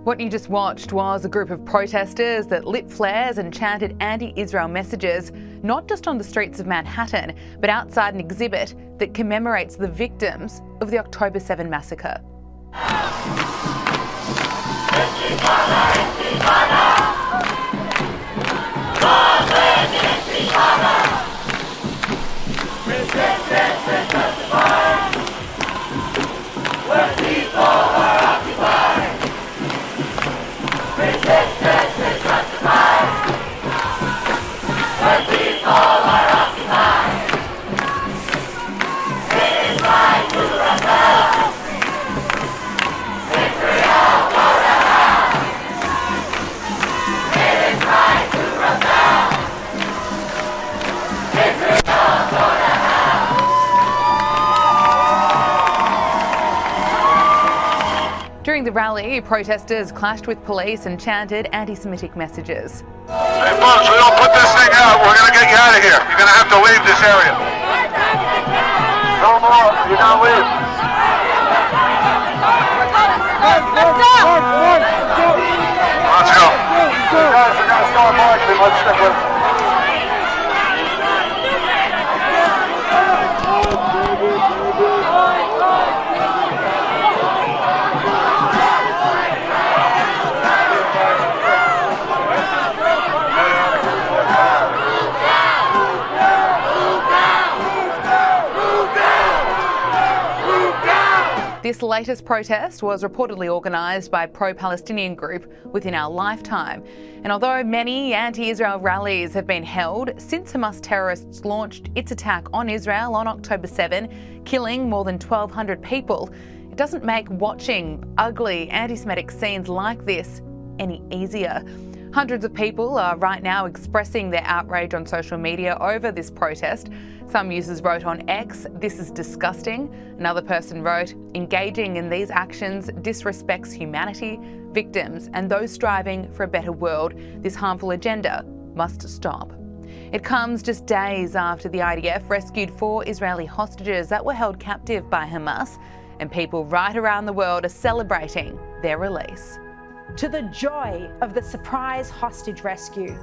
What you just watched was a group of protesters that lit flares and chanted anti-Israel messages, not just on the streets of Manhattan, but outside an exhibit that commemorates the victims of the October 7 massacre. During the rally, protesters clashed with police and chanted anti-Semitic messages. Hey folks, we don't put this thing out, we're going to get you out of here. You're going to have to leave this area. No more, you're going to leave. Let's go. Guys, we're going to start marching. Let's stick with it. This latest protest was reportedly organised by a pro-Palestinian group within our lifetime. And although many anti-Israel rallies have been held since Hamas terrorists launched its attack on Israel on October 7, killing more than 1,200 people, it doesn't make watching ugly anti-Semitic scenes like this any easier. Hundreds of people are right now expressing their outrage on social media over this protest. Some users wrote on X, "This is disgusting." Another person wrote, "Engaging in these actions disrespects humanity, victims, and those striving for a better world. This harmful agenda must stop." It comes just days after the IDF rescued 4 Israeli hostages that were held captive by Hamas, and people right around the world are celebrating their release. To the joy of the surprise hostage rescue,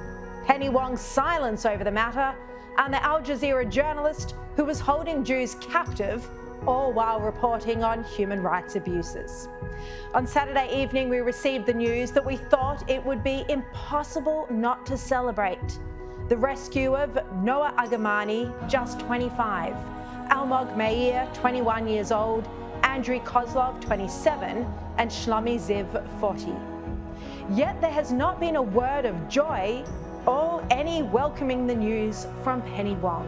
Penny Wong's silence over the matter, and the Al Jazeera journalist who was holding Jews captive, all while reporting on human rights abuses. On Saturday evening, we received the news that we thought it would be impossible not to celebrate. The rescue of Noah Agamani, just 25, Almog Meir, 21 years old, Andriy Kozlov, 27, and Shlomi Ziv, 40. Yet there has not been a word of joy or any welcoming the news from Penny Wong.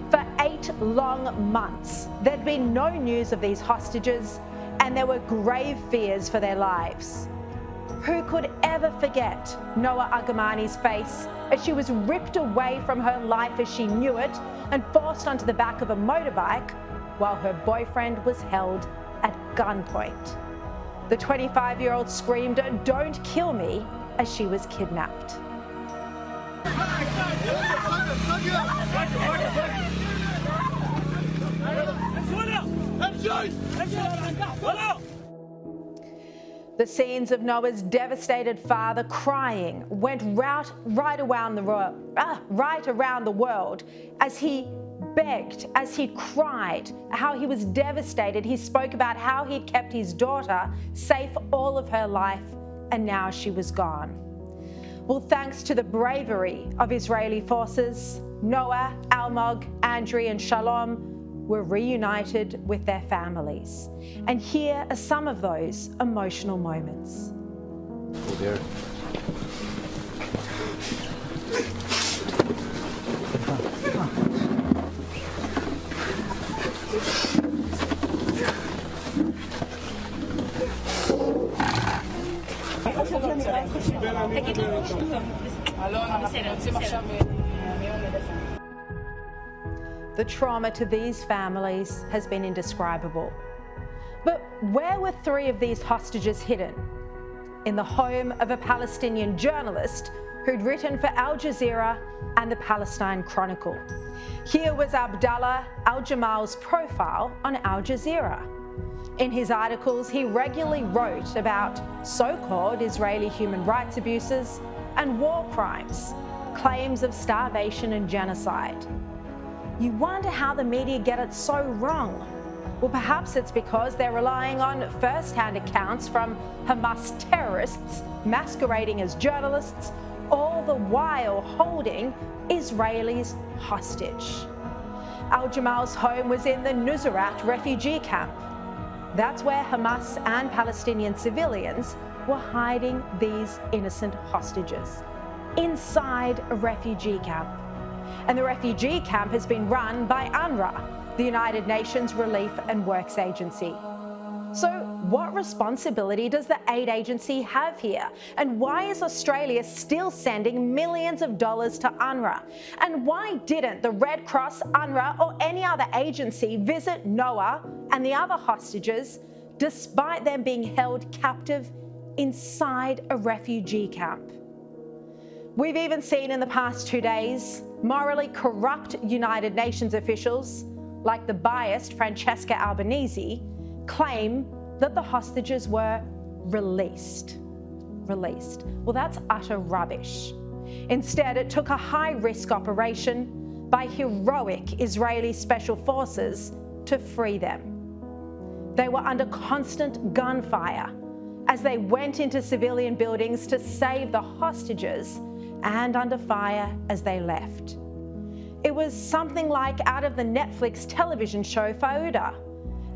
For 8 long months, there'd been no news of these hostages, and there were grave fears for their lives. Who could ever forget Noah Agamani's face as she was ripped away from her life as she knew it and forced onto the back of a motorbike while her boyfriend was held at gunpoint. The 25-year-old screamed, "Don't kill me," as she was kidnapped. The scenes of Noah's devastated father crying went right around the world as he begged, as he cried, how he was devastated. He spoke about how he'd kept his daughter safe all of her life, and now she was gone. Well, thanks to the bravery of Israeli forces, Noah, Almog, Andriy, and Shalom were reunited with their families. And here are some of those emotional moments. Oh dear. The trauma to these families has been indescribable. But where were 3 of these hostages hidden? In the home of a Palestinian journalist who'd written for Al Jazeera and the Palestine Chronicle. Here was Abdallah Al-Jamal's profile on Al Jazeera. In his articles, he regularly wrote about so-called Israeli human rights abuses and war crimes, claims of starvation and genocide. You wonder how the media get it so wrong. Well, perhaps it's because they're relying on first-hand accounts from Hamas terrorists masquerading as journalists, all the while holding Israelis hostage. Al-Jamal's home was in the Nuseirat refugee camp. That's where Hamas and Palestinian civilians were hiding these innocent hostages, inside a refugee camp. And the refugee camp has been run by UNRWA, the United Nations Relief and Works Agency. So what responsibility does the aid agency have here? And why is Australia still sending millions of dollars to UNRWA? And why didn't the Red Cross, UNRWA or any other agency visit Noah and the other hostages despite them being held captive inside a refugee camp? We've even seen in the past 2 days morally corrupt United Nations officials like the biased Francesca Albanese claim that the hostages were released. Well, that's utter rubbish. Instead, it took a high-risk operation by heroic Israeli special forces to free them. They were under constant gunfire as they went into civilian buildings to save the hostages and under fire as they left. It was something like out of the Netflix television show Fauda.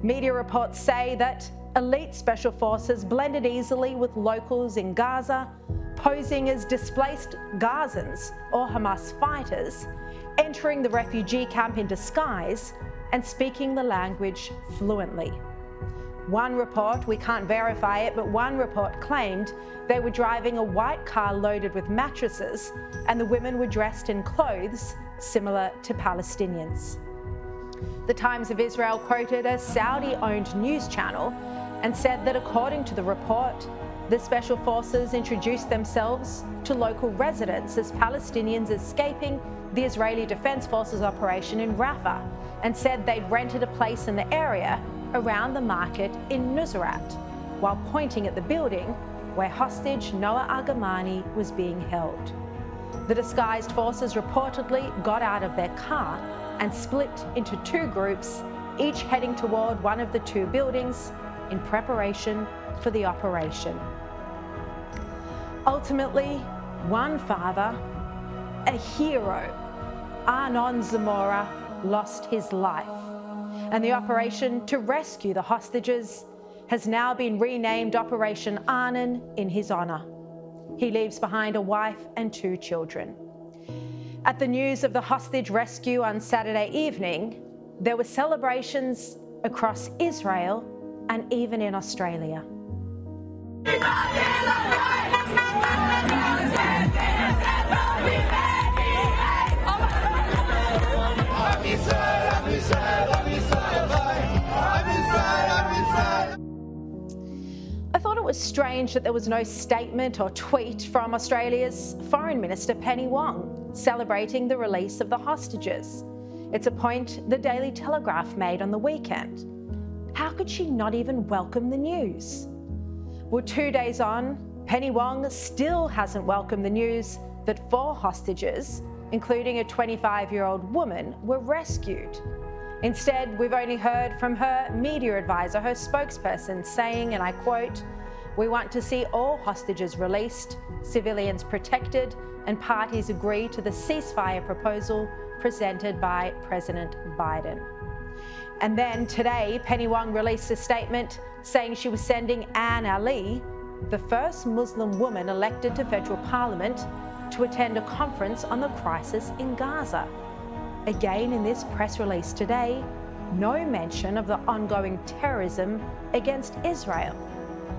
Media reports say that elite special forces blended easily with locals in Gaza, posing as displaced Gazans or Hamas fighters, entering the refugee camp in disguise and speaking the language fluently. One report, we can't verify it, but one report claimed they were driving a white car loaded with mattresses and the women were dressed in clothes similar to Palestinians. The Times of Israel quoted a Saudi-owned news channel and said that according to the report, the special forces introduced themselves to local residents as Palestinians escaping the Israeli Defense Forces operation in Rafah and said they'd rented a place in the area around the market in Nuseirat while pointing at the building where hostage Noah Argamani was being held. The disguised forces reportedly got out of their car and split into two groups, each heading toward one of the two buildings in preparation for the operation. Ultimately, one father, a hero, Arnon Zamora, lost his life, and the operation to rescue the hostages has now been renamed Operation Arnon in his honour. He leaves behind a wife and 2 children. At the news of the hostage rescue on Saturday evening, there were celebrations across Israel and even in Australia. I thought it was strange that there was no statement or tweet from Australia's Foreign Minister Penny Wong celebrating the release of the hostages. It's a point the Daily Telegraph made on the weekend. How could she not even welcome the news? Well, 2 days on, Penny Wong still hasn't welcomed the news that 4 hostages, including a 25-year-old woman, were rescued. Instead, we've only heard from her media advisor, her spokesperson, saying, and I quote, "We want to see all hostages released, civilians protected, and parties agree to the ceasefire proposal presented by President Biden." And then today, Penny Wong released a statement saying she was sending Anne Ali, the first Muslim woman elected to federal parliament, to attend a conference on the crisis in Gaza. Again, in this press release today, no mention of the ongoing terrorism against Israel.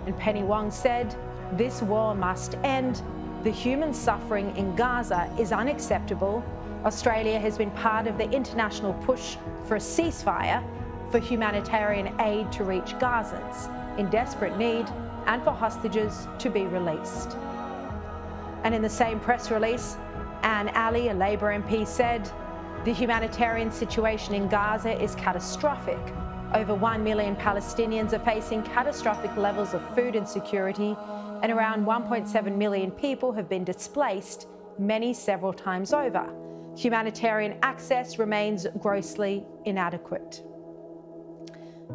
And Penny Wong said, "This war must end. The human suffering in Gaza is unacceptable. Australia has been part of the international push for a ceasefire, for humanitarian aid to reach Gazans in desperate need, and for hostages to be released." And in the same press release, Anne Ali, a Labor MP, said, "The humanitarian situation in Gaza is catastrophic. Over 1 million Palestinians are facing catastrophic levels of food insecurity, and around 1.7 million people have been displaced, many several times over. Humanitarian access remains grossly inadequate.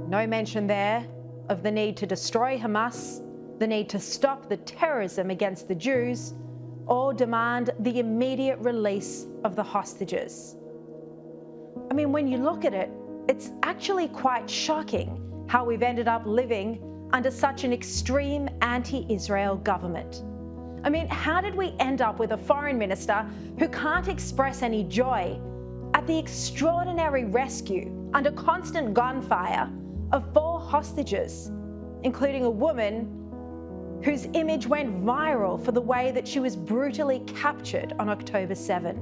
No mention there of the need to destroy Hamas, the need to stop the terrorism against the Jews, or demand the immediate release of the hostages. I mean, when you look at it, it's actually quite shocking how we've ended up living under such an extreme anti-Israel government. I mean, how did we end up with a foreign minister who can't express any joy at the extraordinary rescue under constant gunfire of 4 hostages, including a woman whose image went viral for the way that she was brutally captured on October 7?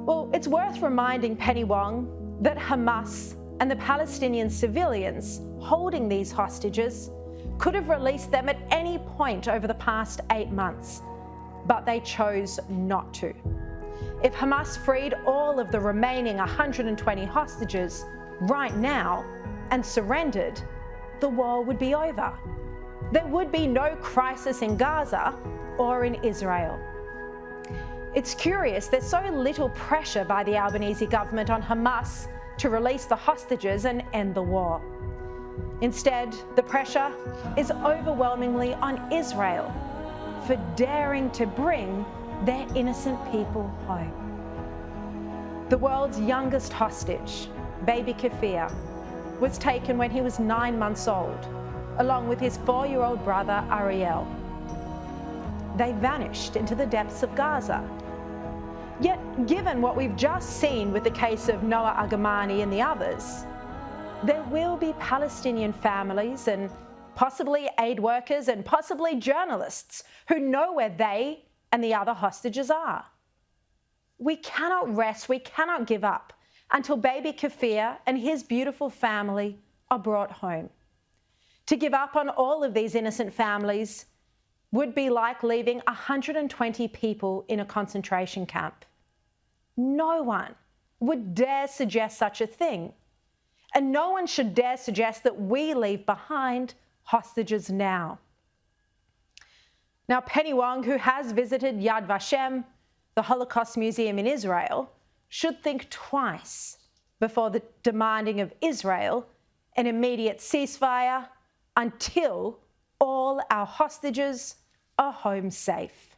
Well, it's worth reminding Penny Wong that Hamas and the Palestinian civilians holding these hostages could have released them at any point over the past 8 months, but they chose not to. If Hamas freed all of the remaining 120 hostages right now and surrendered, the war would be over. There would be no crisis in Gaza or in Israel. It's curious, there's so little pressure by the Albanese government on Hamas to release the hostages and end the war. Instead, the pressure is overwhelmingly on Israel for daring to bring their innocent people home. The world's youngest hostage, baby Kafir, was taken when he was 9 months old, along with his 4-year-old brother Ariel. They vanished into the depths of Gaza. Yet, given what we've just seen with the case of Noah Agamani and the others, there will be Palestinian families and possibly aid workers and possibly journalists who know where they and the other hostages are. We cannot rest, we cannot give up until baby Kafir and his beautiful family are brought home. To give up on all of these innocent families would be like leaving 120 people in a concentration camp. No one would dare suggest such a thing. And no one should dare suggest that we leave behind hostages now. Now, Penny Wong, who has visited Yad Vashem, the Holocaust Museum in Israel, should think twice before demanding of Israel an immediate ceasefire until all our hostages are home safe.